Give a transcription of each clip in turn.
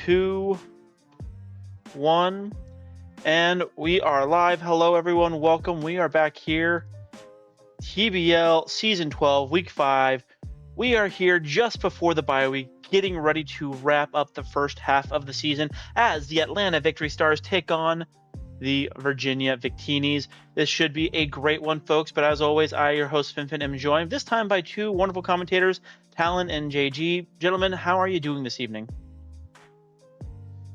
2, 1, and we are live. Hello, everyone. Welcome. We are back here. TBL Season 12, Week 5. We are here just before the bye week, getting ready to wrap up the first half of the season as the Atlanta Victory Stars take on the Virginia Victinis. This should be a great one, folks, but as always, I, your host, Finfin, am joined this time by two wonderful commentators, Talon and JG. Gentlemen, how are you doing this evening?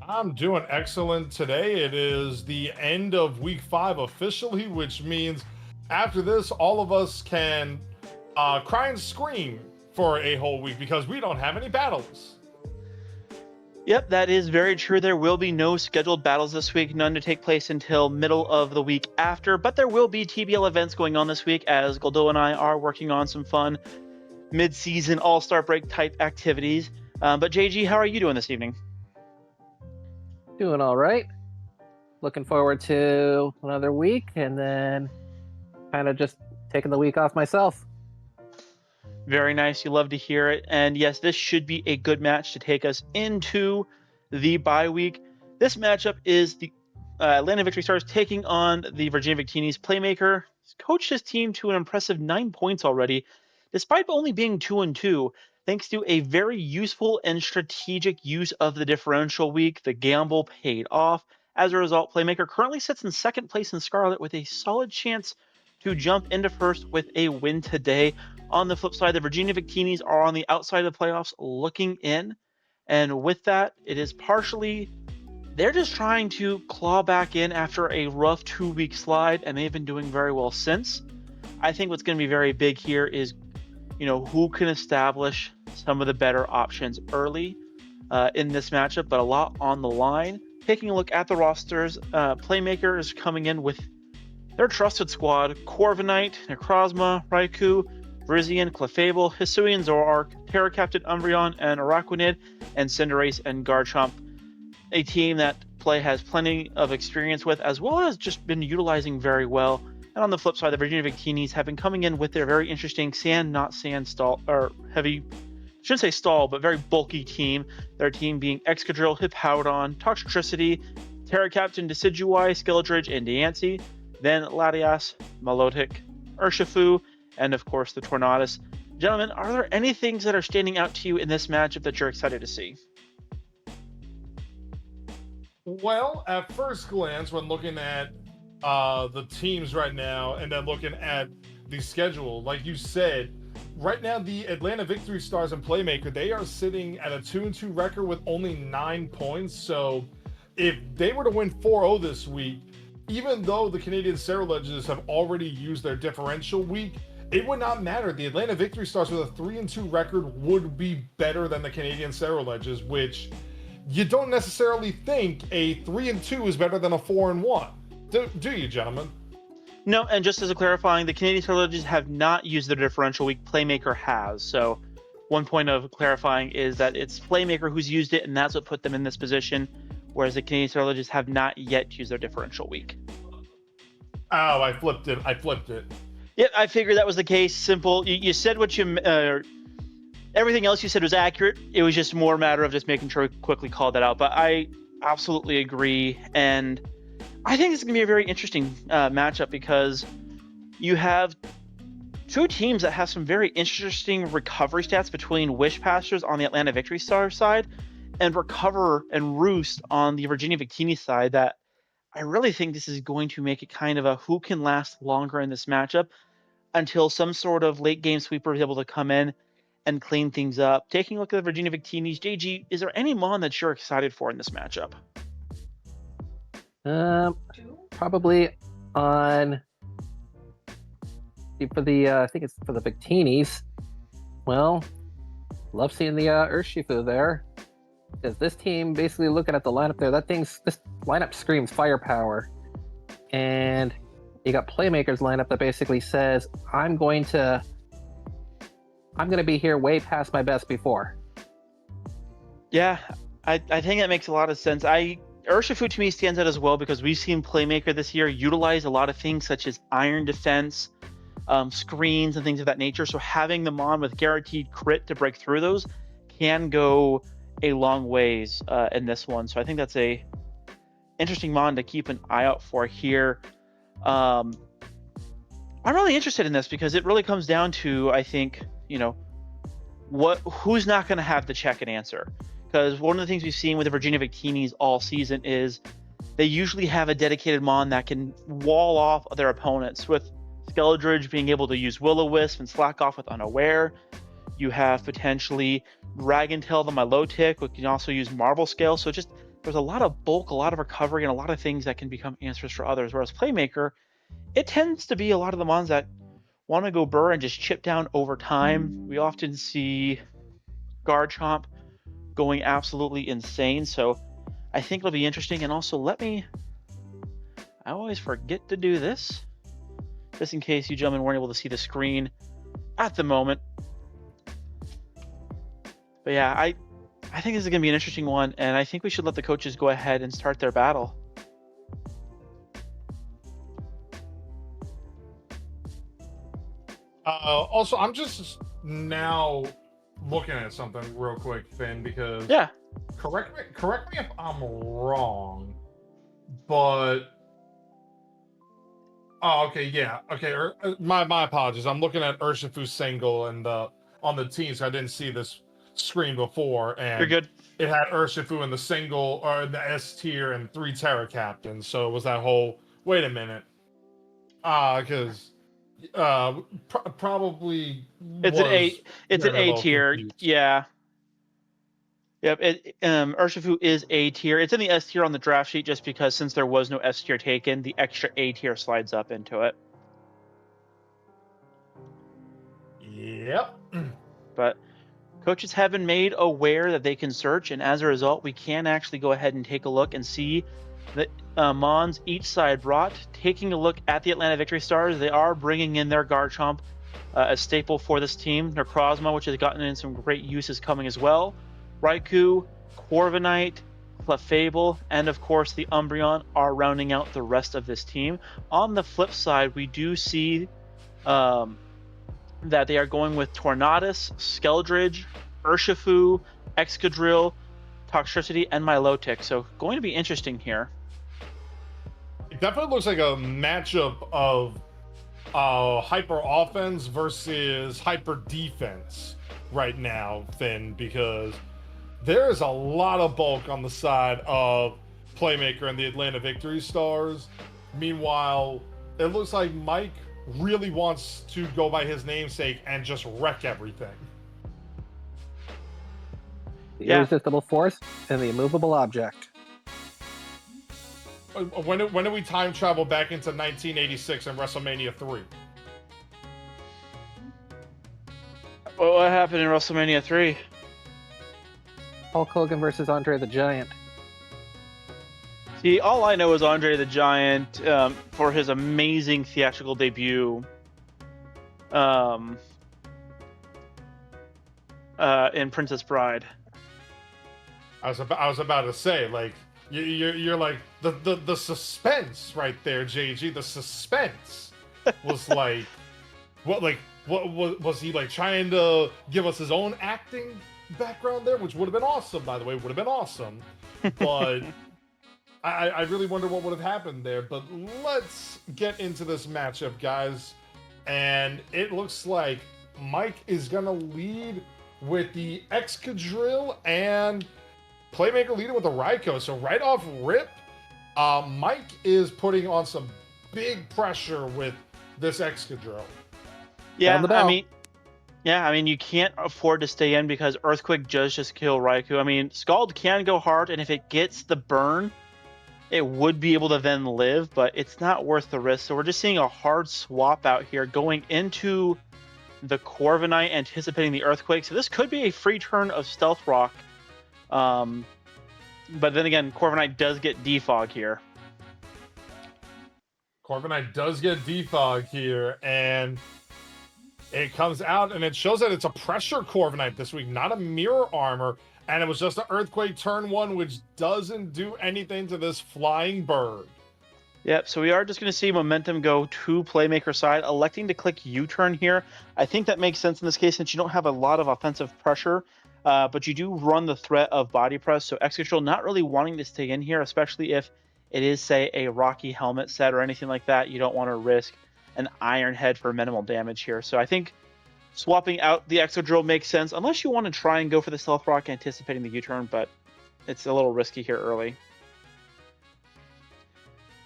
I'm doing excellent today. It is the end of week 5 officially, which means after this, all of us can cry and scream for a whole week because we don't have any battles. Yep, that is very true. There will be no scheduled battles this week, none to take place until middle of the week after, but there will be TBL events going on this week as Goldo and I are working on some fun mid-season all-star break type activities. But JG, how are you doing this evening? Doing all right. Looking forward to another week and then kind of just taking the week off myself. Very nice. You love to hear it. And yes, this should be a good match to take us into the bye week. This matchup is the Atlanta Victory Stars taking on the Virginia Victinis. Playmaker has coached his team to an impressive 9 points already, despite only being 2-2. Thanks to a very useful and strategic use of the differential week, the gamble paid off. As a result, Playmaker currently sits in second place in Scarlet with a solid chance to jump into first with a win today. On the flip side, the Virginia Victinis are on the outside of the playoffs looking in. And with that, it is partially, they're just trying to claw back in after a rough 2-week slide, and they've been doing very well since. I think what's going to be very big here is, who can establish some of the better options early in this matchup, but a lot on the line. Taking a look at the rosters, Playmaker is coming in with their trusted squad: Corviknight, Necrozma, Raikou, Vrizian, Clefable, Hisuian, Zoroark, Terra Captain Umbreon, and Araquanid, and Cinderace and Garchomp. A team that Play has plenty of experience with, as well as just been utilizing very well. And on the flip side, the Virginia Victinis have been coming in with their very interesting sand, not sand stall, or heavy, shouldn't say stall, but very bulky team. Their team being Excadrill, Hippowdon, Toxtricity, Terra Captain, Decidueye, Skeletrich, and Diancie, then Latias, Milotic, Urshifu, and of course the Tornadus. Gentlemen, are there any things that are standing out to you in this matchup that you're excited to see? Well, at first glance, when looking at the teams right now and then looking at the schedule, like you said, right now the Atlanta Victory Stars and Playmaker, they are sitting at a 2-2 record with only 9 points. So if they were to win 4-0 this week, even though the Canadian Cerulege have already used their differential week, it would not matter. The Atlanta Victory Stars with a 3-2 record would be better than the Canadian Cerulege, which you don't necessarily think a 3-2 is better than a 4-1. Do you, gentlemen? No, and just as a clarifying, the Canadian Cerulege have not used their differential week. Playmaker has. So one point of clarifying is that it's Playmaker who's used it, and that's what put them in this position, whereas the Canadian Cerulege have not yet used their differential week. Oh, I flipped it. Yep, I figured that was the case. Simple. You said what you... everything else you said was accurate. It was just more a matter of just making sure we quickly called that out. But I absolutely agree, and I think it's going to be a very interesting matchup because you have two teams that have some very interesting recovery stats between Wish Pastures on the Atlanta Victory Stars side and Recover and Roost on the Virginia Victini side that I really think this is going to make it kind of a who can last longer in this matchup until some sort of late game sweeper is able to come in and clean things up. Taking a look at the Virginia Victinis, JG, is there any Mon that you're excited for in this matchup? Probably on for the I think it's for the Victinis. Well, love seeing the Urshifu there. Because this team, basically looking at the lineup there, this lineup screams firepower. And you got Playmaker's lineup that basically says, I'm going to be here way past my best before. Yeah, I think that makes a lot of sense. Urshifu to me stands out as well because we've seen Playmaker this year utilize a lot of things such as iron defense, screens, and things of that nature. So having them on with guaranteed crit to break through those can go a long ways in this one. So I think that's a interesting mon to keep an eye out for here. I'm really interested in this because it really comes down to, I think, who's not going to have the check and answer. Because one of the things we've seen with the Virginia Victinis all season is they usually have a dedicated mon that can wall off their opponents, with Skeldridge being able to use Will-O-Wisp and slack off with Unaware. You have potentially Dragontail the Milotic, which can also use Marble Scale. So just there's a lot of bulk, a lot of recovery, and a lot of things that can become answers for others. Whereas Playmaker, it tends to be a lot of the mons that want to go burr and just chip down over time. We often see Garchomp going absolutely insane. So I think it'll be interesting. And also I always forget to do this, just in case you gentlemen weren't able to see the screen at the moment. But yeah, I think this is going to be an interesting one, and I think we should let the coaches go ahead and start their battle. Also, I'm just now looking at something real quick, Finn, because Yeah. correct me if I'm wrong, but okay, yeah, okay. My apologies. I'm looking at Urshifu single and on the team, so I didn't see this screen before, and You're good. it had Urshifu in the single or the S tier and 3 Terra captains. So it was that whole wait a minute, because probably It's an A tier. Yeah. Yep. Urshifu is A tier. It's in the S tier on the draft sheet just because since there was no S tier taken, the extra A tier slides up into it. Yep. But coaches have been made aware that they can search, and as a result, we can actually go ahead and take a look and see the mons each side brought. Taking a look at the Atlanta Victory Stars, they are bringing in their Garchomp, a staple for this team. Necrozma, which has gotten in some great uses coming as well. Raikou, Corviknight, Clefable, and of course the Umbreon are rounding out the rest of this team. On the flip side, we do see that they are going with Tornadus, Skeldridge, Urshifu, Excadrill, Toxtricity, and Milotic. So going to be interesting here. It definitely looks like a matchup of hyper offense versus hyper defense right now, Finn, because there is a lot of bulk on the side of Playmaker and the Atlanta Victory Stars. Meanwhile, it looks like Mike really wants to go by his namesake and just wreck everything. The irresistible force and the immovable object. When do we time travel back into 1986 and WrestleMania 3? What happened in WrestleMania 3? Hulk Hogan versus Andre the Giant. See, all I know is Andre the Giant for his amazing theatrical debut in Princess Bride. I was about to say, like, you're like the suspense right there, JG. The suspense was like, what was he like trying to give us his own acting background there, which would have been awesome, by the way. Would have been awesome, but I really wonder what would have happened there. But let's get into this matchup, guys. And it looks like Mike is gonna lead with the Excadrill and Playmaker leading with the Raikou. So right off rip, Mike is putting on some big pressure with this Excadrill. Yeah, I mean, you can't afford to stay in because Earthquake does just kill Raikou. I mean, Scald can go hard, and if it gets the burn, it would be able to then live, but it's not worth the risk. So we're just seeing a hard swap out here going into the Corviknight, anticipating the Earthquake. So this could be a free turn of Stealth Rock. But then again, Corviknight does get Defog here. Corviknight does get Defog here, and it comes out and it shows that it's a pressure Corviknight this week, not a mirror armor. And it was just an Earthquake turn 1, which doesn't do anything to this flying bird. Yep, so we are just going to see momentum go to Playmaker side, electing to click U-turn here. I think that makes sense in this case since you don't have a lot of offensive pressure. but you do run the threat of body press, so X-Control not really wanting to stay in here, especially if it is, say, a Rocky helmet set or anything like that. You don't want to risk an Iron Head for minimal damage here. So I think swapping out the Exo-Drill makes sense, unless you want to try and go for the Stealth Rock anticipating the U-turn, but it's a little risky here early.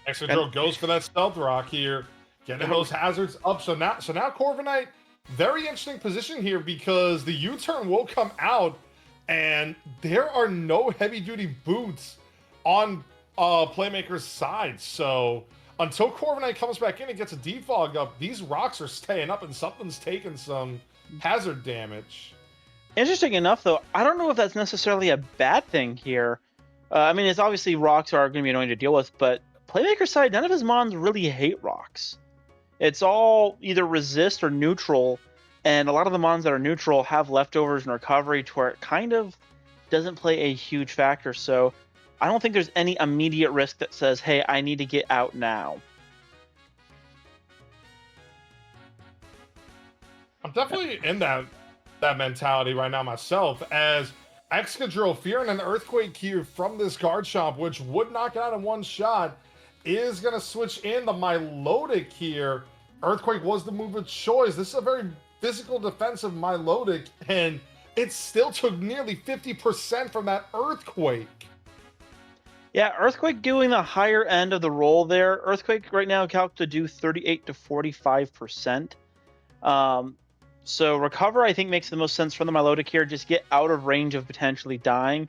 Exo-Drill goes for that Stealth Rock here, getting those hazards up. So now Corviknight, very interesting position here because the U-turn will come out, and there are no heavy-duty boots on Playmaker's side. So until Corviknight comes back in and gets a defog up, these rocks are staying up and something's taking some hazard damage. Interesting enough, though, I don't know if that's necessarily a bad thing here. I mean, it's obviously rocks are going to be annoying to deal with, but Playmaker's side, none of his mons really hate rocks. It's all either resist or neutral, and a lot of the mons that are neutral have leftovers and recovery to where it kind of doesn't play a huge factor. So I don't think there's any immediate risk that says, hey, I need to get out now. I'm definitely in that mentality right now myself, as Excadrill fearing an Earthquake here from this Garchomp, which would knock it out in one shot, is going to switch in the Milotic here. Earthquake was the move of choice. This is a very physical defensive Milotic, and it still took nearly 50% from that Earthquake. Yeah, Earthquake doing the higher end of the roll there. Earthquake right now calculated to do 38 to 45%. So Recover, I think, makes the most sense for the Milotic here. Just get out of range of potentially dying.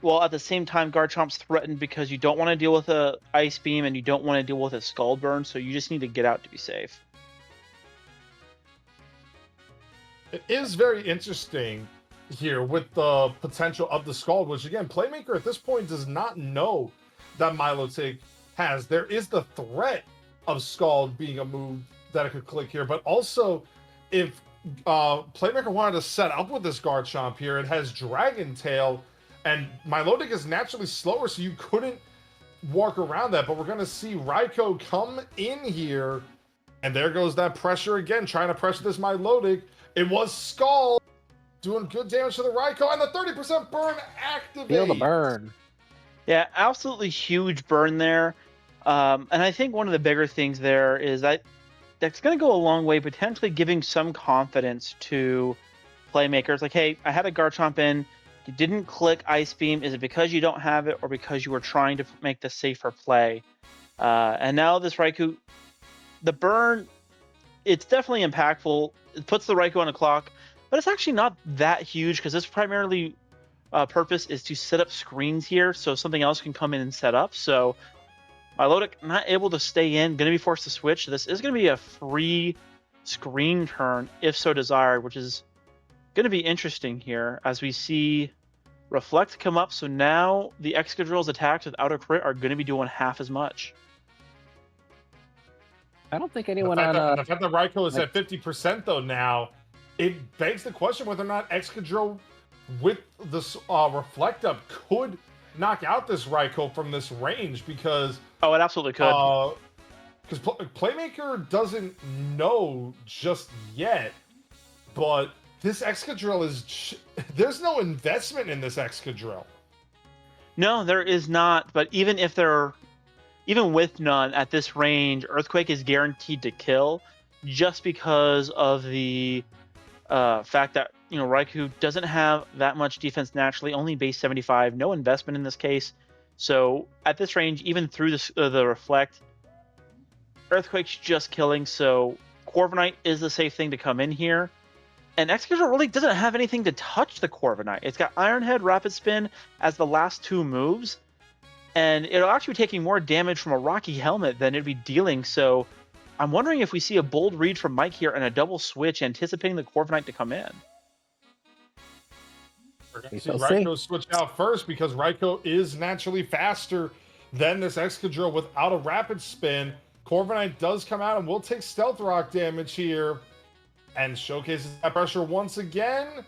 Well, at the same time, Garchomp's threatened because you don't want to deal with a Ice Beam and you don't want to deal with a Skull Burn, so you just need to get out to be safe. It is very interesting here with the potential of the Scald, which again, Playmaker at this point does not know that Milotic has. There is the threat of Scald being a move that it could click here, but also if Playmaker wanted to set up with this Garchomp here, it has Dragon Tail, and Milotic is naturally slower, so you couldn't walk around that. But we're going to see Raikou come in here, and there goes that pressure again, trying to pressure this Milotic. It was Skull doing good damage to the Raikou, and the 30% burn activates. Feel the burn. Yeah, absolutely huge burn there. And I think one of the bigger things there is that's going to go a long way, potentially giving some confidence to Playmakers. Like, hey, I had a Garchomp in. You didn't click Ice Beam. Is it because you don't have it or because you were trying to make the safer play? And now this Raikou, the burn, it's definitely impactful. It puts the Raikou on a clock, but it's actually not that huge because this primarily purpose is to set up screens here so something else can come in and set up. So Milotic not able to stay in, going to be forced to switch. This is going to be a free screen turn if so desired, which is going to be interesting here as we see Reflect come up. So now the Excadrill's attacks without a crit are going to be doing half as much. I don't think anyone the fact that Raikou is at 50% though now, it begs the question whether or not Excadrill with this Reflect up could knock out this Raikou from this range, because oh, it absolutely could. Because Playmaker doesn't know just yet, but this Excadrill is there's no investment in this Excadrill. No, there is not. But even with none at this range, Earthquake is guaranteed to kill, just because of the fact that Raikou doesn't have that much defense naturally, only base 75, no investment in this case. So at this range, even through the Reflect, Earthquake's just killing. So Corviknight is the safe thing to come in here. And Excadrill really doesn't have anything to touch the Corviknight. It's got Iron Head, Rapid Spin as the last two moves, and it'll actually be taking more damage from a Rocky Helmet than it'd be dealing. So I'm wondering if we see a bold read from Mike here and a double switch, anticipating the Corviknight to come in. We're going to see Raikou switch out first because Raikou is naturally faster than this Excadrill without a Rapid Spin. Corviknight does come out and will take Stealth Rock damage here and showcases that pressure once again.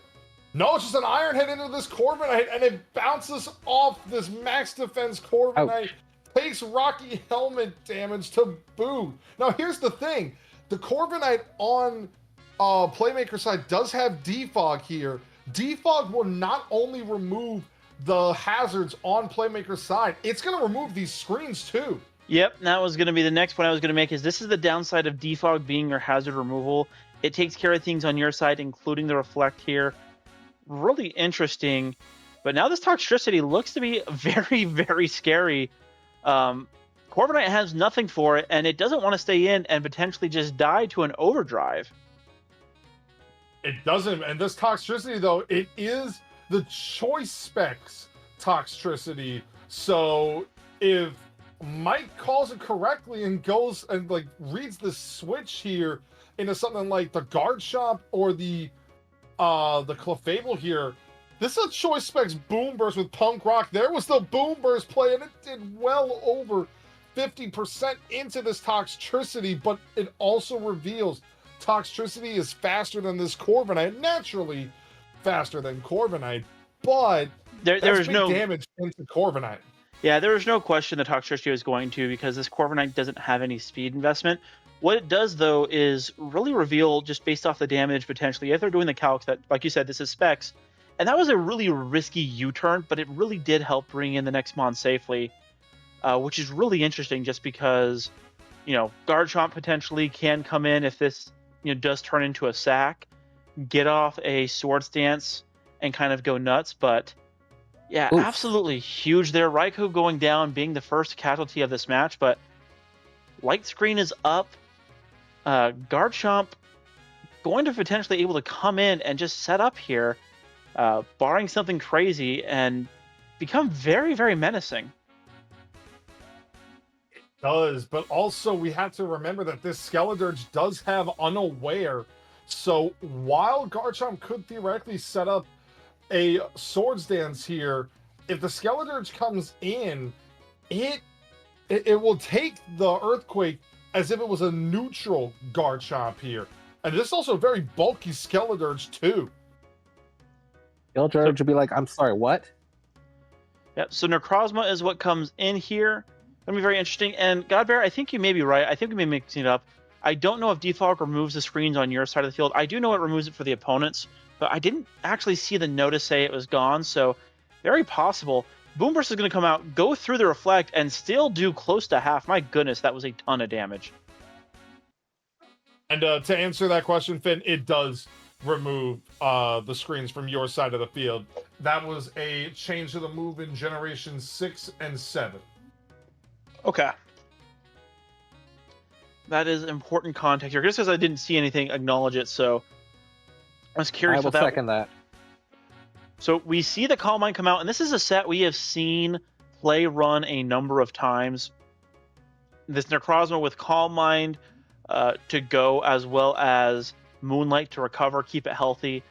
No, it's just an Iron Head into this Corviknight, and it bounces off this max defense Corviknight. Takes Rocky Helmet damage to boot. Now, here's the thing. The Corviknight on Playmaker side does have defog here. Defog will not only remove the hazards on Playmaker's side, it's going to remove these screens too. Yep, that was going to be the next point I was going to make, is this is the downside of defog being your hazard removal. It takes care of things on your side, including the reflect here. Really interesting. But now this Toxtricity looks to be very, very scary. Corviknight has nothing for it, and it doesn't want to stay in and potentially just die to an overdrive. It doesn't, and this Toxtricity, though, it is the choice specs Toxtricity. So if Mike calls it correctly and goes and like reads the switch here into something like the Guard Shop or the Clefable here, this is a choice specs Boom Burst with Punk Rock. There was the Boom Burst play, and it did well over 50% into this Toxtricity, but it also reveals Toxtricity is faster than this Corviknight, naturally faster than Corviknight, but there is no damage into Corviknight. Yeah, there is no question that Toxtricity is going to, because this Corviknight doesn't have any speed investment. What it does, though, is really reveal, just based off the damage, potentially, if they're doing the calcs, that, like you said, this is specs, and that was a really risky U-turn, but it really did help bring in the next Mon safely, which is really interesting, just because, you know, Guard Chomp potentially can come in if this, you know, does turn into a sack, get off a Sword Stance, and kind of go nuts, but yeah, Oof. absolutely huge there. Raikou going down, being the first casualty of this match, but Light Screen is up. Garchomp going to potentially able to come in and just set up here, barring something crazy, and become very, very menacing. It does, but also we have to remember that this Skeledirge does have Unaware, so while Garchomp could theoretically set up a Swords Dance here, if the Skeledirge comes in, it will take the Earthquake as if it was a neutral Garchomp here. And this is also a very bulky Skeledirge too. Skeledirge would be like, I'm sorry, what? Yep, so Necrozma is what comes in here. Gonna be very interesting. And Godbear, I think you may be right. I think we may be mixing it up. I don't know if Defog removes the screens on your side of the field. I do know it removes it for the opponents, but I didn't actually see the notice say it was gone, so very possible. Boom Burst is going to come out, go through the Reflect, and still do close to half. My goodness, that was a ton of damage. And to answer that question, Finn, it does remove the screens from your side of the field. That was a change to the move in Generation 6 and 7. Okay. That is important context here. Just because I didn't see anything acknowledge it, so I was curious. I will second that. So we see the Calm Mind come out, and this is a set we have seen play run a number of times. This Necrozma with Calm Mind to go, as well as Moonlight to recover, keep it healthy.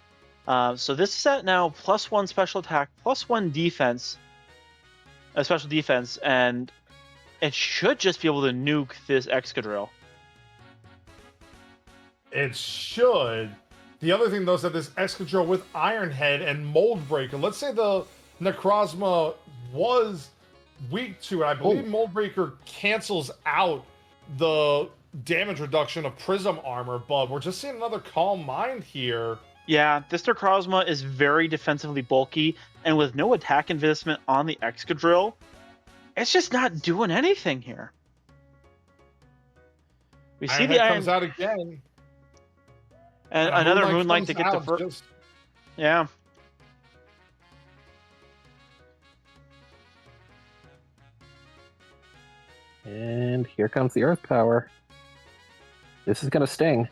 So this set now +1 special attack, +1 defense, special defense, and it should just be able to nuke this Excadrill. It should. The other thing, though, is that this Excadrill with Iron Head and Mold Breaker, let's say the Necrozma was weak to it. I believe Mold Breaker cancels out the damage reduction of Prism Armor, but we're just seeing another Calm Mind here. Yeah, this Necrozma is very defensively bulky, and with no attack investment on the Excadrill, it's just not doing anything here. We see Iron the Head Iron comes out again. And another Moonlight to get the first. Just... Yeah. And here comes the Earth Power. This is going to sting.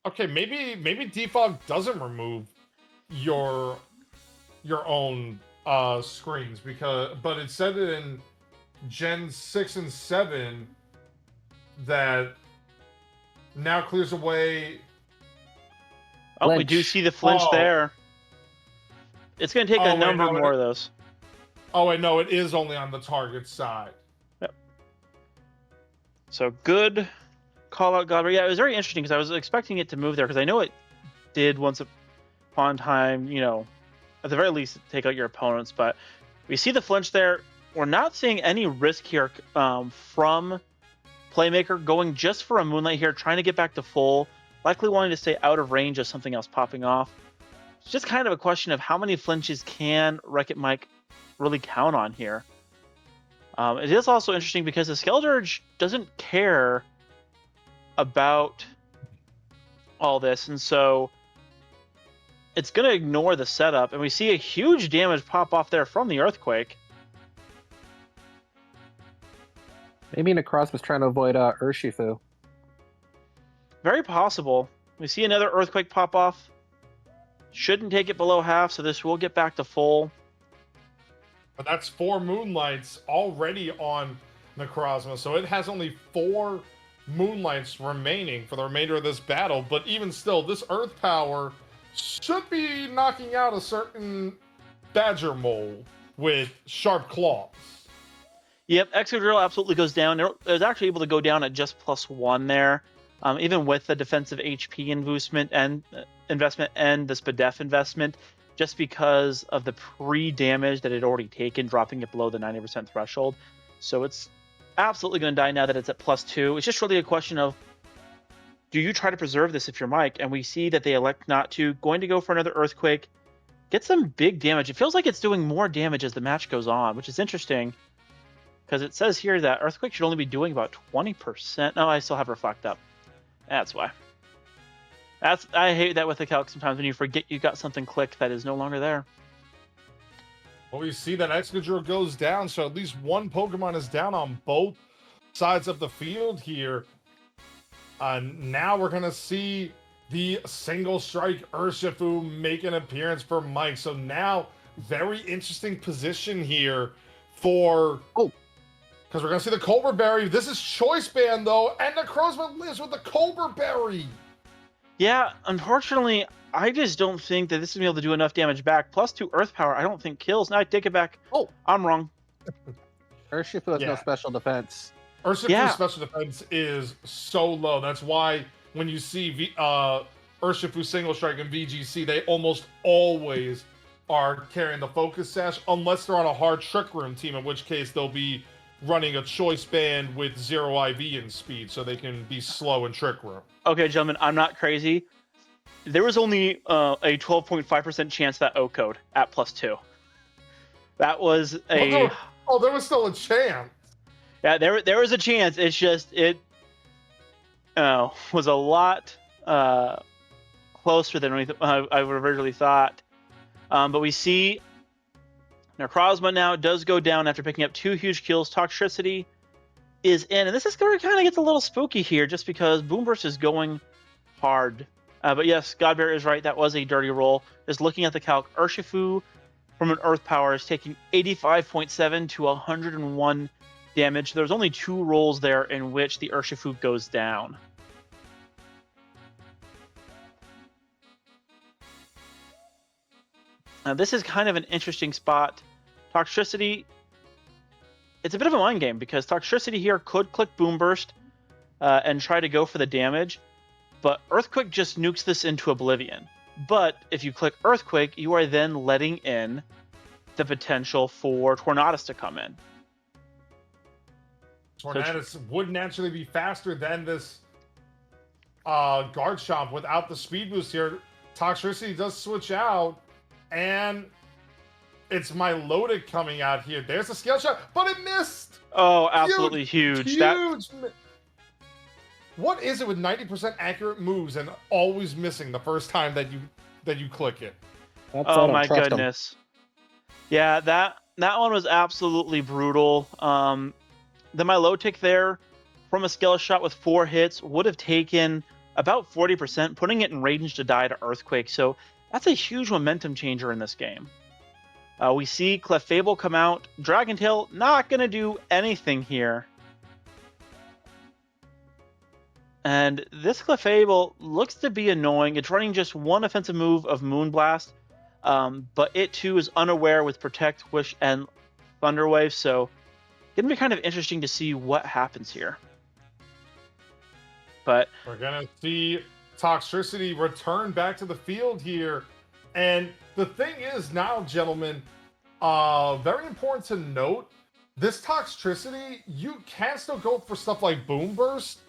Okay, maybe Defog doesn't remove your own screens, but it said it in Gen 6 and 7 that now clears away. Oh, we Flinch. do see the flinch there. It's going to take a number more of those. Oh, wait, no, it is only on the target side. Yep. So good call out, God. Yeah, it was very interesting because I was expecting it to move there because I know it did once upon a time, you know, at the very least, take out your opponents. But we see the flinch there. We're not seeing any risk here from Playmaker going just for a Moonlight here, trying to get back to full, likely wanting to stay out of range of something else popping off. It's just kind of a question of how many flinches can Wreck-It Mike really count on here. It is also interesting because the Skeledirge doesn't care about all this, and so it's going to ignore the setup, and we see a huge damage pop off there from the Earthquake. Maybe Necros was trying to avoid Urshifu. Very possible. We see another Earthquake pop off. Shouldn't take it below half, so this will get back to full. But that's 4 Moonlights already on Necrozma, so it has only 4 Moonlights remaining for the remainder of this battle. But even still, this Earth Power should be knocking out a certain Badger Mole with Sharp Claws. Yep, Excadrill absolutely goes down. It was actually able to go down at just +1 there, even with the defensive HP investment and the Spadef investment, just because of the pre-damage that it had already taken, dropping it below the 90% threshold. So it's absolutely going to die now that it's at +2. It's just really a question of, do you try to preserve this if you're Mike? And we see that they elect not to. Going to go for another Earthquake. Get some big damage. It feels like it's doing more damage as the match goes on, which is interesting. Because it says here that Earthquake should only be doing about 20%. No, I still have Reflect up. That's why. I hate that with the calc sometimes when you forget you got something click that is no longer there. Well, we see that Excadrill goes down, so at least one Pokemon is down on both sides of the field here. Now we're going to see the Single Strike Urshifu make an appearance for Mike. So now, very interesting position here for... because we're going to see the Colbur Berry. This is Choice Band, though, and Necrozma lives with the Colbur Berry. Yeah, unfortunately, I just don't think that this is going to be able to do enough damage back. +2 Earth Power, I don't think kills. Now I take it back. Oh, I'm wrong. Urshifu has no special defense. Urshifu's special defense is so low. That's why when you see Urshifu Single Strike and VGC, they almost always are carrying the Focus Sash, unless they're on a hard Trick Room team, in which case they'll be running a Choice Band with 0 IV in speed, so they can be slow in Trick Room. Okay, gentlemen, I'm not crazy. There was only a 12.5% chance that O code at +2. That was a... there was still a chance. Yeah, there was a chance. It's just, it was a lot closer than I would have originally thought. But we see Necrozma now does go down after picking up 2 huge kills. Toxtricity is in, and this is where it kind of gets a little spooky here, just because Boomburst is going hard. But yes, Godbear is right. That was a dirty roll. Just looking at the calc, Urshifu from an Earth Power is taking 85.7 to 101 damage. There's only 2 rolls there in which the Urshifu goes down. Now, this is kind of an interesting spot. Toxtricity, it's a bit of a mind game, because Toxtricity here could click Boomburst and try to go for the damage, but Earthquake just nukes this into oblivion. But if you click Earthquake, you are then letting in the potential for Tornadus to come in. Tornadus would naturally be faster than this Garchomp without the speed boost here. Toxtricity does switch out, and it's Milotic coming out here. There's a Scale Shot, but it missed! Oh, absolutely huge. What is it with 90% accurate moves and always missing the first time that you click it? Oh my goodness. Yeah, that one was absolutely brutal. The Milotic there, from a Scale Shot with 4 hits, would have taken about 40%, putting it in range to die to Earthquake. So that's a huge momentum changer in this game. We see Clefable come out. Dragon Tail not going to do anything here. And this Clefable looks to be annoying. It's running just 1 offensive move of Moonblast, but it too is unaware with Protect, Wish, and Thunder Wave. So going to be kind of interesting to see what happens here. But we're going to see Toxtricity return back to the field here. And the thing is now, gentlemen, very important to note, this Toxtricity, you can still go for stuff like Boom Burst,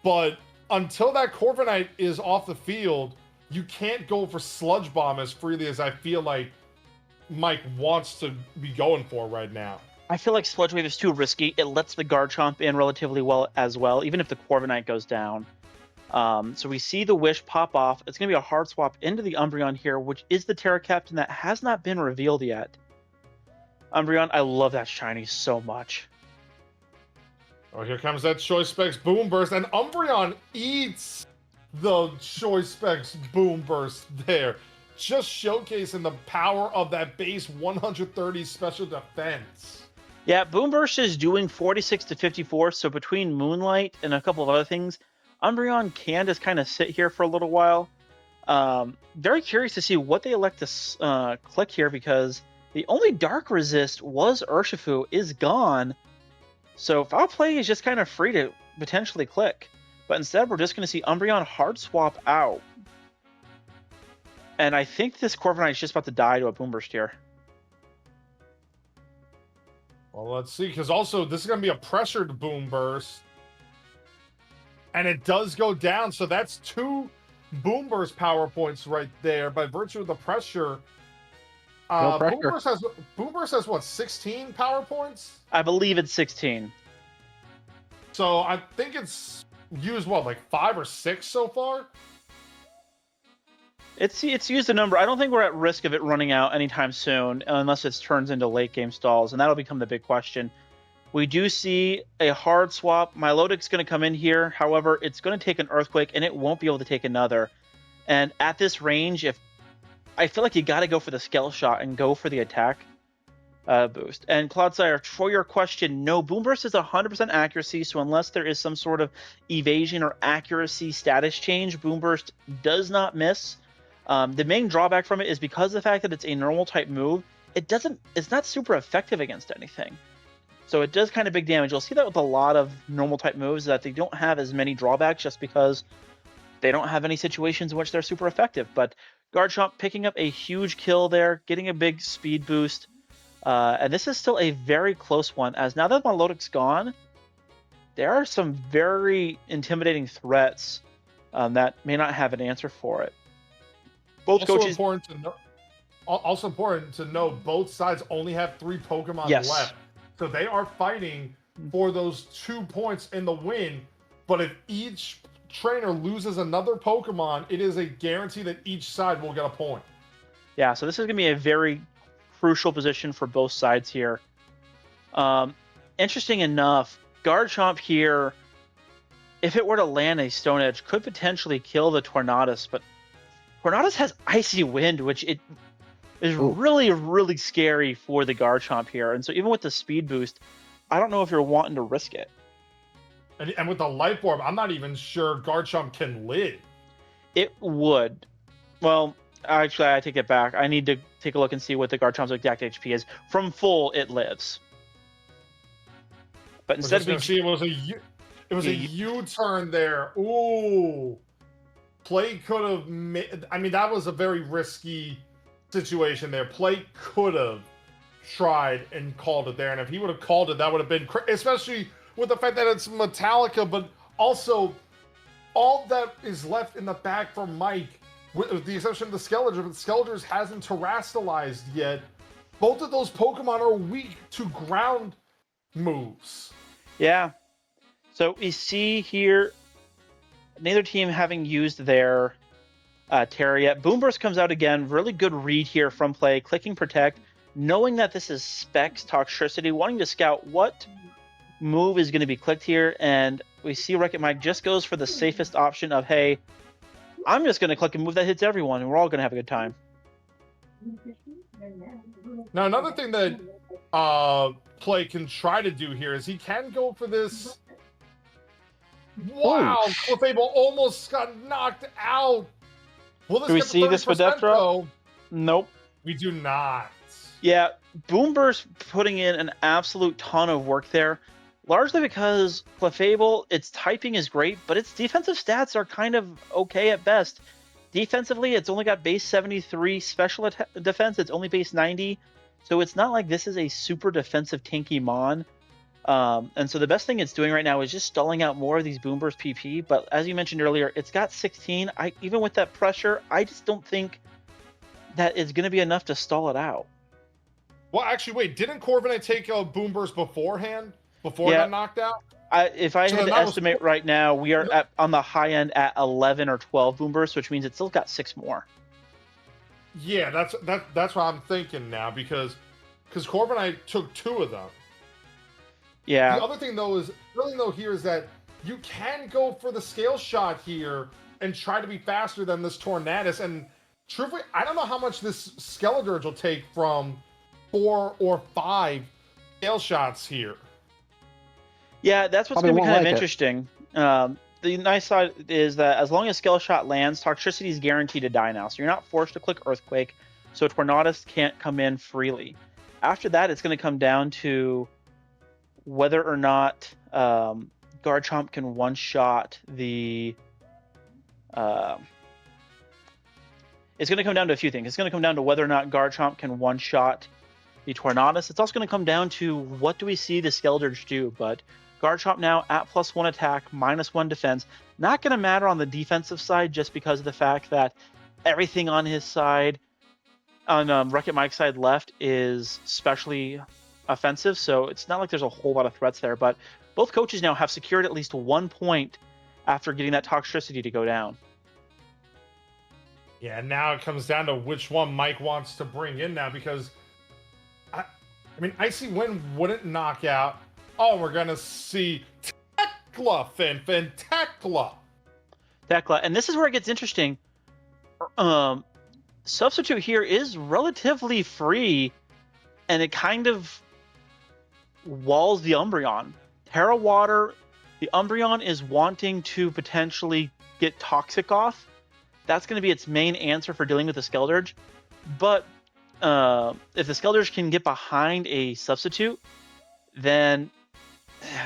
but until that Corviknight is off the field, you can't go for Sludge Bomb as freely as I feel like Mike wants to be going for right now. I feel like Sludge Wave is too risky. It lets the Garchomp in relatively well as well, even if the Corviknight goes down. So we see the Wish pop off. It's going to be a hard swap into the Umbreon here, which is the Terra Captain that has not been revealed yet. Umbreon, I love that shiny so much. Oh, here comes that Choice Specs Boom Burst, and Umbreon eats the Choice Specs Boom Burst there, just showcasing the power of that base 130 special defense. Yeah, Boom Burst is doing 46 to 54, so between Moonlight and a couple of other things, Umbreon can just kind of sit here for a little while. Very curious to see what they elect to click here, because the only Dark Resist was Urshifu is gone. So Foul Play is just kind of free to potentially click. But instead, we're just going to see Umbreon hard swap out. And I think this Corviknight is just about to die to a Boom Burst here. Well, let's see, because also this is going to be a pressured Boom Burst. And it does go down, so that's 2 Boom Burst power points right there by virtue of the pressure. No pressure. Boom Burst has what, 16 power points? I believe it's 16. So I think it's used, what, like 5 or 6 so far? It's used a number. I don't think we're at risk of it running out anytime soon, unless it turns into late game stalls, and that'll become the big question. We do see a hard swap. Milotic's going to come in here. However, it's going to take an Earthquake, and it won't be able to take another. And at this range, I feel like you got to go for the Scale Shot and go for the attack boost. And Cloudsire, for your question, no, Boom Burst is 100% accuracy, so unless there is some sort of evasion or accuracy status change, Boom Burst does not miss. The main drawback from it is because of the fact that it's a normal type move, it's not super effective against anything. So it does kind of big damage. You'll see that with a lot of normal type moves, that they don't have as many drawbacks just because they don't have any situations in which they're super effective. But Garchomp picking up a huge kill there, getting a big speed boost. And this is still a very close one, as now that Milotic's gone, there are some very intimidating threats that may not have an answer for it. Both also coaches. Also important to know both sides only have 3 Pokemon left. So they are fighting for those 2 points in the win. But if each trainer loses another Pokemon, it is a guarantee that each side will get a point. Yeah, so this is going to be a very crucial position for both sides here. Interesting enough, Garchomp here, if it were to land a Stone Edge, could potentially kill the Tornadus, but Tornadus has Icy Wind, which it is really, really scary for the Garchomp here. And so even with the speed boost, I don't know if you're wanting to risk it. And with the Life Orb, I'm not even sure Garchomp can live. It would. Well, actually, I take it back. I need to take a look and see what the Garchomp's exact HP is. From full, it lives. But instead we see it was a U-turn there. Ooh. Play could have made... I mean, that was a very risky situation there. Play could have tried and called it there. And if he would have called it, that would have been... Especially with the fact that it's Metallica, but also all that is left in the back for Mike, with the exception of the Skeletor, but Skeletors hasn't terastallized yet. Both of those Pokemon are weak to ground moves. Yeah. So we see here... neither team having used their Terra yet. Boom Burst comes out again. Really good read here from Play. Clicking Protect. Knowing that this is Specs Toxtricity. Wanting to scout what move is going to be clicked here. And we see Wreck-It Mike just goes for the safest option of, hey, I'm just going to click a move that hits everyone. And we're all going to have a good time. Now, another thing that Play can try to do here is he can go for this... Wow, Clefable almost got knocked out. Do we see this with Death Drop? Nope. We do not. Yeah, Boom Burst putting in an absolute ton of work there, largely because Clefable, its typing is great, but its defensive stats are kind of okay at best. Defensively, it's only got base 73 special defense. It's only base 90. So it's not like this is a super defensive tanky Mon. And so the best thing it's doing right now is just stalling out more of these Boom Burst PP. But as you mentioned earlier, it's got 16. Even with that pressure, I just don't think that is going to be enough to stall it out. Well, actually, wait, didn't Corviknight take a Boom Burst beforehand? Before Yeah. got knocked out? If I had to estimate right now, we are on the high end at 11 or 12 Boom Bursts, which means it's still got 6 more. Yeah, that's what I'm thinking now, because Corviknight took 2 of them. Yeah. The other thing though here is that you can go for the scale shot here and try to be faster than this Tornadus. And truthfully, I don't know how much this Skeledirge will take from 4 or 5 scale shots here. Yeah, that's what's going to be kind of interesting. The nice side is that as long as Scale Shot lands, Toxtricity is guaranteed to die now. So you're not forced to click Earthquake, so Tornadus can't come in freely. After that, it's going to come down to whether or not Garchomp can one-shot the... it's going to come down to a few things. It's going to come down to whether or not Garchomp can one-shot the Tornadus. It's also going to come down to what do we see the Skeledirge do, but Garchomp now at +1 attack, -1 defense. Not going to matter on the defensive side just because of the fact that everything on his side, on Wreck-It Mike's side left, is specially offensive, so it's not like there's a whole lot of threats there, but both coaches now have secured at least 1 point after getting that Toxtricity to go down. Yeah, now it comes down to which one Mike wants to bring in now, because I mean, Icy Wind wouldn't knock out. Oh, we're gonna see Tekla, Tekla. Tekla, and this is where it gets interesting. Substitute here is relatively free, and it kind of walls the Umbreon. Terra Water, the Umbreon is wanting to potentially get Toxic off. That's going to be its main answer for dealing with the Skeledirge. But if the Skeledirge can get behind a substitute, then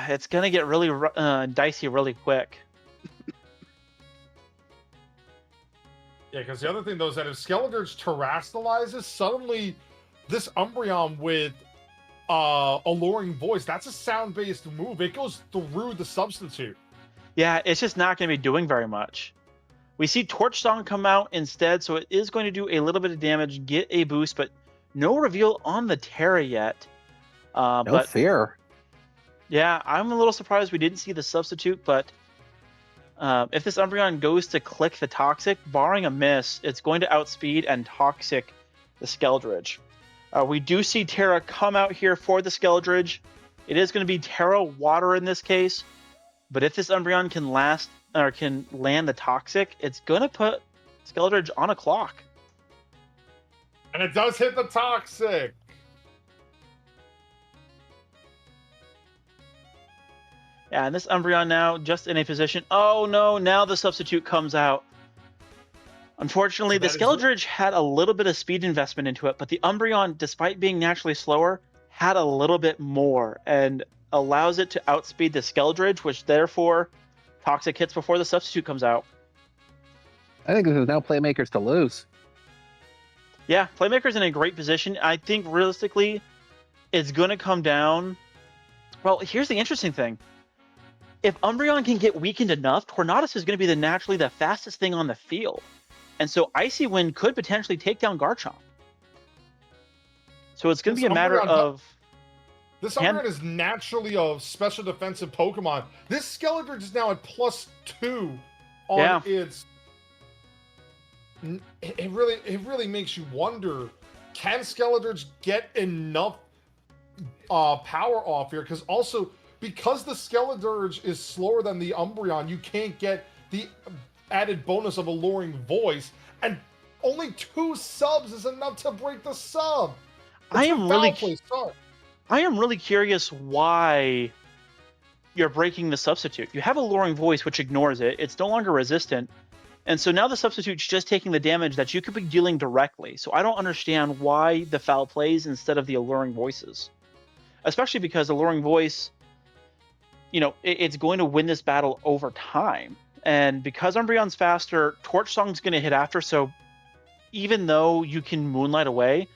it's going to get really dicey really quick. Yeah, because the other thing, though, is that if Skeledirge terastallizes, suddenly this Umbreon with Alluring Voice, that's a sound-based move. It goes through the substitute. Yeah, it's just not going to be doing very much. We see Torch Song come out instead, so it is going to do a little bit of damage, get a boost, but no reveal on the Terra yet. No fear. Yeah, I'm a little surprised we didn't see the substitute, but if this Umbreon goes to click the Toxic, barring a miss, it's going to outspeed and Toxic the Skeledirge. We do see Terra come out here for the Skeledirge. It is going to be Terra Water in this case, but if this Umbreon can land the Toxic, it's going to put Skeledirge on a clock. And it does hit the Toxic! Yeah, and this Umbreon now just in a position... Oh no, now the substitute comes out. Unfortunately, the Skeledirge had a little bit of speed investment into it, but the Umbreon, despite being naturally slower, had a little bit more and allows it to outspeed the Skeledirge, which therefore Toxic hits before the substitute comes out. I think this is now Playmakers to lose. Yeah, Playmaker's in a great position. I think realistically, it's going to come down... Well, here's the interesting thing. If Umbreon can get weakened enough, Tornadus is going to be naturally the fastest thing on the field. And so Icy Wind could potentially take down Garchomp. So it's going to be a matter of... This Umbreon is naturally a special defensive Pokemon. This Skeledirge is now at +2 on its... It really makes you wonder, can Skeledirge get enough power off here? Because also, because the Skeledirge is slower than the Umbreon, you can't get the added bonus of Alluring Voice, and only 2 subs is enough to break the sub. I am really curious why you're breaking the substitute. You have Alluring Voice, which ignores it. It's no longer resistant. And so now the substitute's just taking the damage that you could be dealing directly. So I don't understand why the foul plays instead of the Alluring Voices. Especially because Alluring Voice, you know, it's going to win this battle over time. And because Umbreon's faster, Torch Song's going to hit after, so even though you can Moonlight away,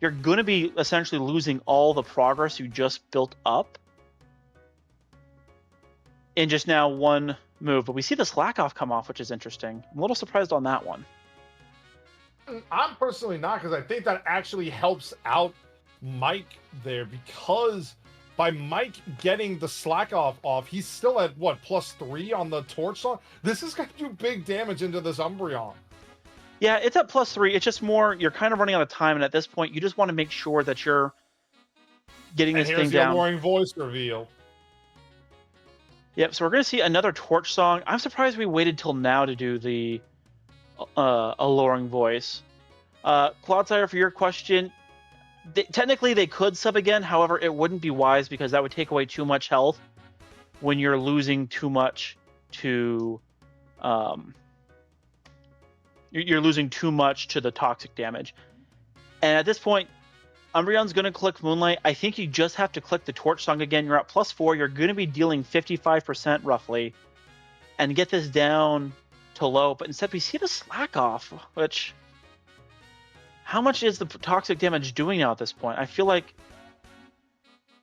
you're going to be essentially losing all the progress you just built up in just now one move. But we see the slack off come off, which is interesting. I'm a little surprised on that one. I'm personally not, because I think that actually helps out Mike there, because by Mike getting the slack off, he's still at what, +3 on the torch song? This is going to do big damage into this Umbreon. Yeah, it's at +3. It's just more, you're kind of running out of time, and at this point, you just want to make sure that you're getting this thing down. Here's the alluring voice reveal. Yep, so we're going to see another torch song. I'm surprised we waited till now to do the alluring voice. Cloudsire, for your question, technically they could sub again. However, it wouldn't be wise because that would take away too much health when you're losing too much to you're losing too much to the toxic damage. And at this point, Umbreon's going to click Moonlight. I think you just have to click the Torch Song again. You're at +4. You're going to be dealing 55% roughly and get this down to low. But instead, we see the slack off, which... How much is the toxic damage doing now at this point? I feel like...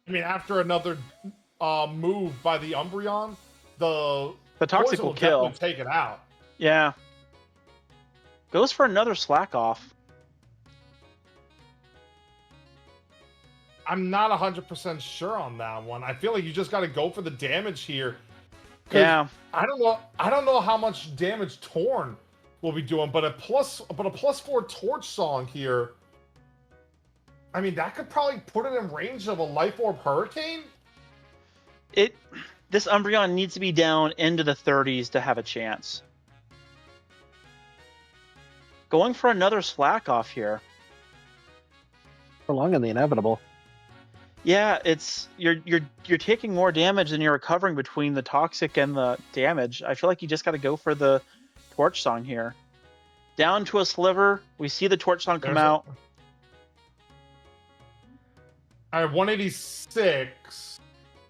I mean, after another move by the Umbreon, the toxic will kill. Take it out. Yeah. Goes for another slack off. I'm not 100% sure on that one. I feel like you just got to go for the damage here. Yeah. I don't know how much damage Torn will be doing, but a +4 torch song here. I mean, that could probably put it in range of a Life Orb Hurricane. This Umbreon needs to be down into the 30s to have a chance. Going for another slack off here. Prolonging the inevitable. Yeah, it's you're taking more damage than you're recovering between the toxic and the damage. I feel like you just got to go for the Torch Song here. Down to a sliver. We see the Torch Song come out. All right, 186.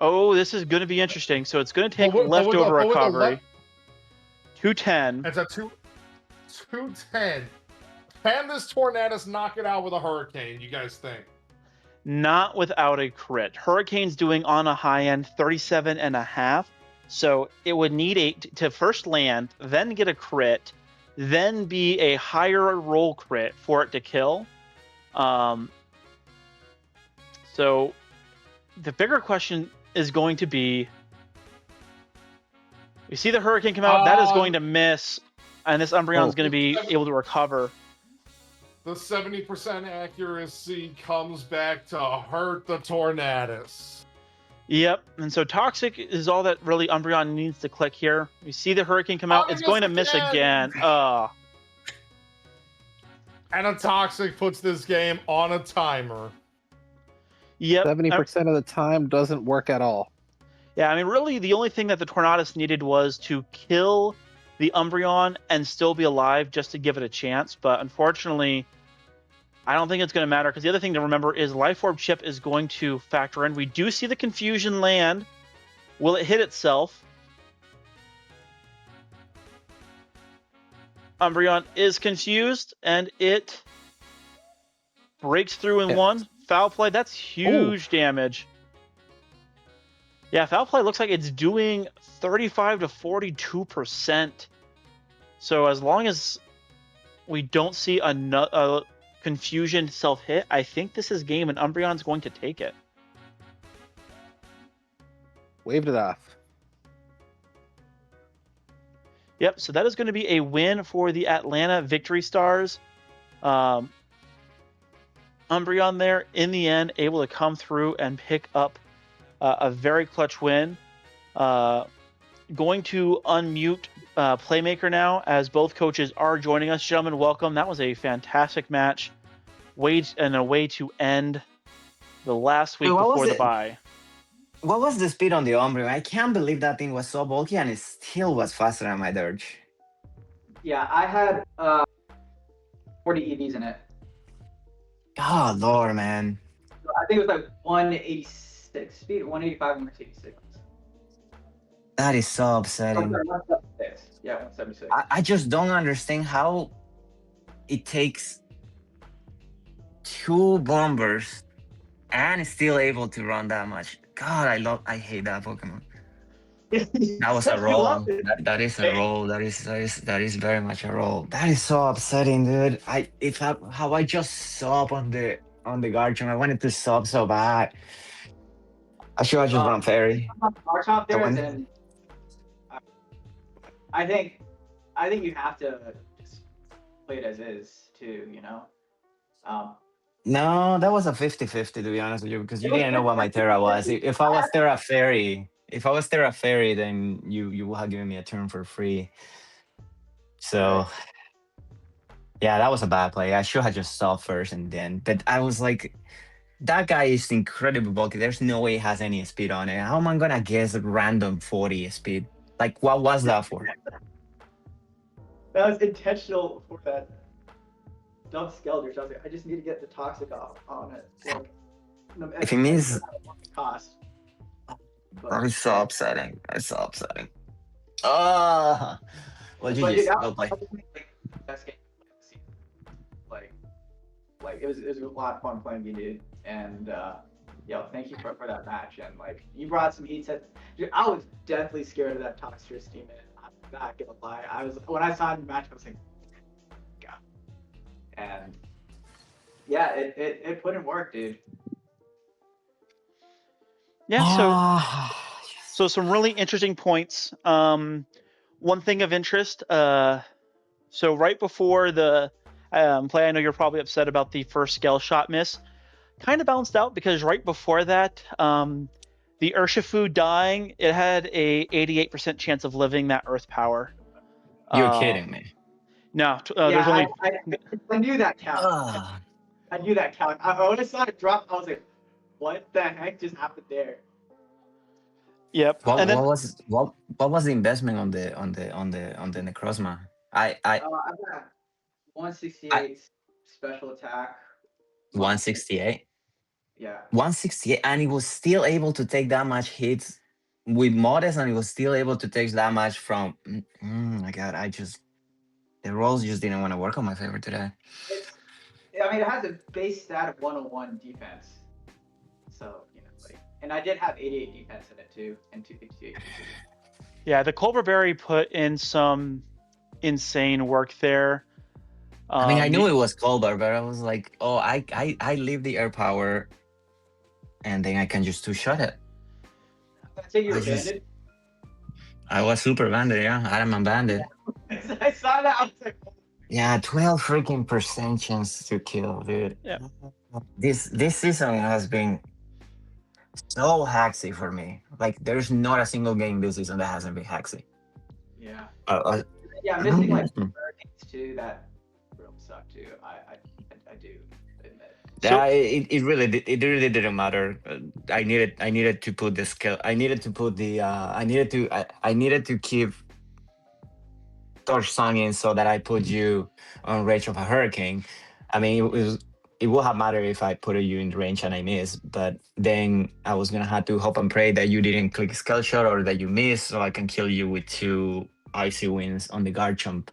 Oh, this is going to be interesting. So it's going to take leftover recovery. 210. It's a 210. Can this Tornadus knock it out with a Hurricane, you guys think? Not without a crit. Hurricane's doing on a high end 37.5. So it would need to first land, then get a crit, then be a higher roll crit for it to kill. So the bigger question is going to be, we see the Hurricane come out, that is going to miss, and this Umbreon's going to be able to recover. The 70% accuracy comes back to hurt the Tornadus. Yep, and so Toxic is all that really Umbreon needs to click here. We see the Hurricane come out. It's going to miss again. And a Toxic puts this game on a timer. Yep. 70% of the time doesn't work at all. Yeah, I mean, really, the only thing that the Tornadus needed was to kill the Umbreon and still be alive just to give it a chance. But unfortunately, I don't think it's going to matter, because the other thing to remember is Life Orb Chip is going to factor in. We do see the Confusion land. Will it hit itself? Umbreon is confused, and it breaks through in one. Foul Play, that's huge damage. Yeah, Foul Play looks like it's doing 35 to 42%. So as long as we don't see a Confusion self-hit, I think this is game, and Umbreon's going to take it. Waved it off. Yep, so that is going to be a win for the Atlanta Victory Stars. Umbreon there, in the end, able to come through and pick up a very clutch win. Going to unmute Playmaker now, as both coaches are joining us. Gentlemen, welcome. That was a fantastic match. A way to end the last week before the bye. What was the speed on the Umbreon? I can't believe that thing was so bulky and it still was faster than my Dirge. Yeah, I had 40 EVs in it. God, Lord, man. I think it was like 186 speed, 185, 186. That is so upsetting. 176. Yeah, 176. I just don't understand how it takes 2 bombers and still able to run that much. God, I hate that Pokemon. That was a You love roll. it. That is a roll. That is very much a roll. That is so upsetting, dude. How I just sub on the Garchomp. I wanted to sub so bad. I should have just run fairy. Our top I there, wanted. then I think you have to just play it as is too. Um, No, that was a 50-50 to be honest with you, because you it was didn't know what my Terra was. If I was Terra Fairy, then you would have given me a turn for free. So yeah, that was a bad play. I should have just stopped first and then. But I was like, that guy is incredibly bulky. There's no way he has any speed on it. How am I gonna guess a random 40 speed? Like, what was that for? that was intentional for that dumb Skeletor. So I was like, I just need to get the toxic off on it. Like, If it means cost. that is so upsetting. That's so upsetting. Oh, well, But GG's. dude, that Well was played. probably, like, the best game of the season. Like it was a lot of fun playing you, dude. And thank you for that match. And like you brought some heat sets. Dude, I was deathly scared of that Toxtricity demon. I'm not gonna lie. I was when I saw the match, I was like, God. And yeah, it put in work, dude. Yeah, so some really interesting points. One thing of interest, so right before the play, I know you're probably upset about the first scale shot miss. Kind of balanced out because right before that, the Urshifu dying, it had a 88% chance of living that Earth power. You're kidding me. No, Yeah, there's only. I knew that count. Ah. I knew that count. When I saw it drop, I was like, what the heck just happened there? Yep. And then What was the investment on the Necrozma? I got 168 special attack. 168. Yeah. 168, and he was still able to take that much hits with Modest, and he was still able to take that much from. My God, the rolls just didn't want to work on my favor today. It has a base stat of 101 defense. So, and I did have 88 defense in it too, and 258. Yeah, the Culver Berry put in some insane work there. I mean, I knew it was Colbert, but I was like, oh, I leave the air power, and then I can just two-shot it. I think you were banded. I was super banded, yeah. Adamant banded. Yeah. I saw that. I was like, yeah, 12 freaking percent chance to kill, dude. Yeah. This season has been so hacksy for me. Like, there's not a single game this season that hasn't been hacksy. Yeah. Yeah, missing like hurricanes too. That really sucked too. I do admit. Yeah, it really didn't matter. I needed to put the scale. I needed to keep Torch Song in so that I put you on range of a hurricane. I mean, it would have mattered if I put you in range and I missed, but then I was gonna have to hope and pray that you didn't click Scale Shot or that you missed, so I can kill you with 2 icy wins on the Garchomp.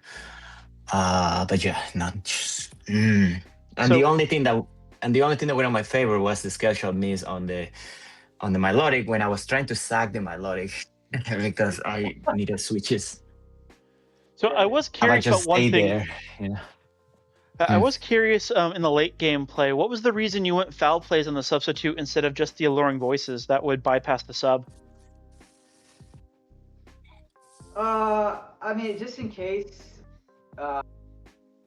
But yeah, not just. And the only thing that went on my favor was the Scale Shot miss on the Milotic when I was trying to sack the Milotic because I needed switches. So I was curious about one thing. There, yeah. I was curious in the late game play, what was the reason you went foul plays on the substitute instead of just the alluring voices that would bypass the sub? I mean, just in case,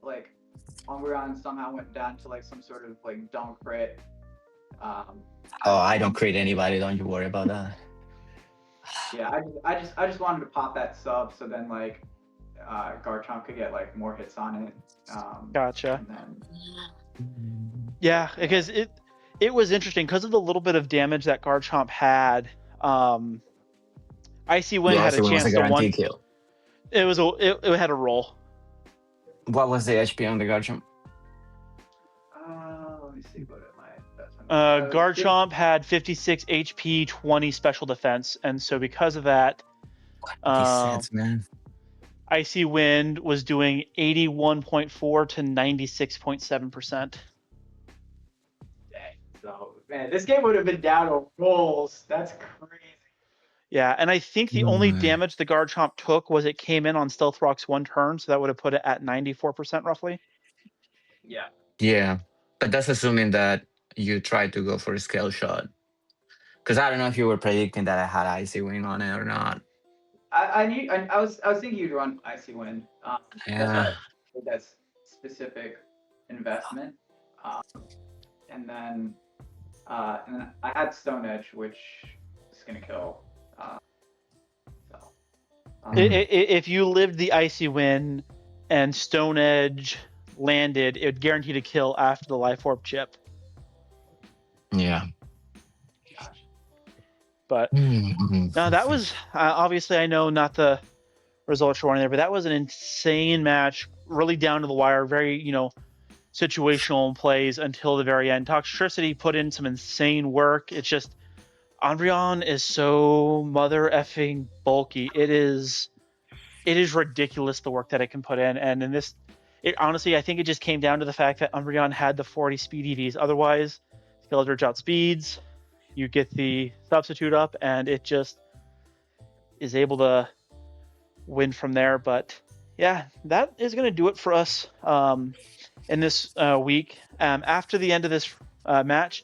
like, Umbreon somehow went down to like some sort of like don't crit. I don't crit anybody. Don't you worry about that. Yeah, I just wanted to pop that sub so then like Garchomp could get like more hits on it. Gotcha. And then... Yeah, because it was interesting because of the little bit of damage that Garchomp had. Icy Wind had a chance to one kill. It had a roll. What was the HP on the Garchomp? Let me see what it might. Garchomp had 56 HP, 20 special defense, and so because of that, man. Icy Wind was doing 81.4 to 96.7%. So man, this game would have been down to rolls. That's crazy. Yeah, and I think the only damage the Garchomp took was it came in on Stealth Rock's one turn, so that would have put it at 94% roughly. Yeah. Yeah, but that's assuming that you try to go for a scale shot. Because I don't know if you were predicting that I had Icy Wing on it or not. I was thinking you'd run Icy Wind. That's Yeah. why I did that specific investment. And then I had Stone Edge, which is gonna kill. So If you lived the Icy Wind and Stone Edge landed, it would guarantee to kill after the Life Orb chip. Yeah. gosh. But Mm-hmm. no, that was obviously, I know not the results you're wanting there, but that was an insane match, really down to the wire, very, situational plays until the very end. Toxtricity put in some insane work. It's just Umbreon is so mother effing bulky. It is ridiculous the work that it can put in. And in this, honestly, I think it just came down to the fact that Umbreon had the 40 speed EVs. Otherwise, Skeletor's outspeeds, you get the substitute up, and it just is able to win from there. But yeah, that is going to do it for us in this week. After the end of this match,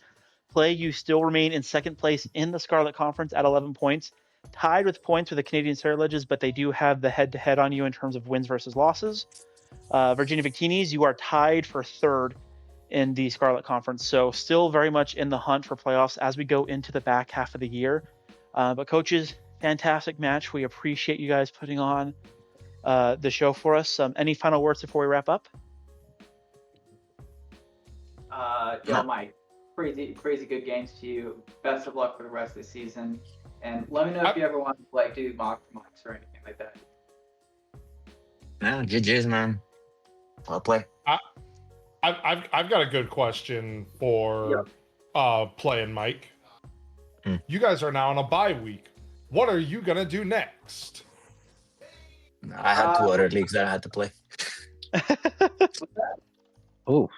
play, you still remain in second place in the Scarlet Conference at 11 points, tied with points with the Canadian Saraledges, but they do have the head-to-head on you in terms of wins versus losses. Virginia Victinis, you are tied for third in the Scarlet Conference, so still very much in the hunt for playoffs as we go into the back half of the year. But coaches, fantastic match. We appreciate you guys putting on the show for us. Any final words before we wrap up? Mike, crazy good games to you. Best of luck for the rest of the season. And let me know if you ever want to do mock mocks or anything like that. No, GG's, man. I'll play. I've got a good question for Play and Mike. You guys are now on a bye week. What are you gonna do next? I had 2 other leagues that I had to play. Oh,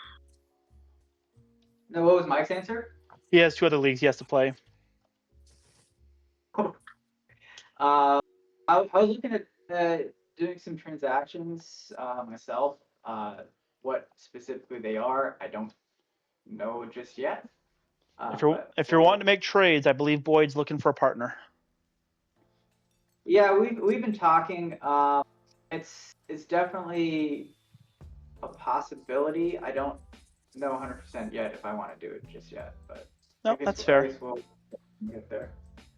No, what was Mike's answer? He has 2 other leagues he has to play. I was looking at doing some transactions myself. What specifically they are, I don't know just yet. If you're wanting to make trades, I believe Boyd's looking for a partner. Yeah, we've been talking. It's definitely a possibility. I don't know 100% yet if I want to do it just yet, but no, that's fair. We'll get there.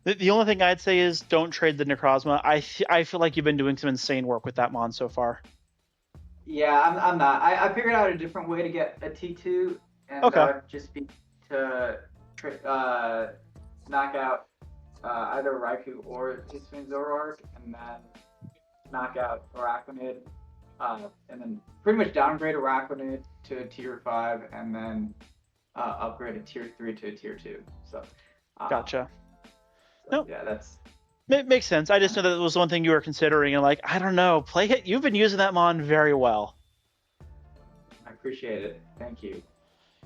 The only thing I'd say is don't trade the Necrozma. I feel like you've been doing some insane work with that mon so far. Yeah, I'm not. I figured out a different way to get a T2, and just be to knock out either Raikou or Hisui Zoroark, and then knock out Araquanid, and then pretty much downgrade Araquanid to a tier 5, and then upgrade a tier 3 to a tier 2. So gotcha. Nope. Yeah, that's. It makes sense. I just know that was one thing you were considering, and I don't know, play it. You've been using that mon very well. I appreciate it. Thank you.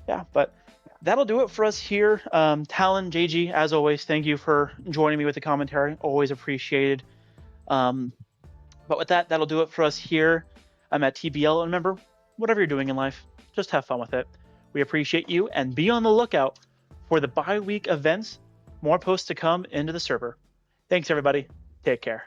Yeah, but that'll do it for us here. Talon, JG, as always, thank you for joining me with the commentary. Always appreciated. But with that, that'll do it for us here. I'm at TBL, and remember, whatever you're doing in life, just have fun with it. We appreciate you, and be on the lookout for the bye week events. More posts to come into the server. Thanks, everybody. Take care.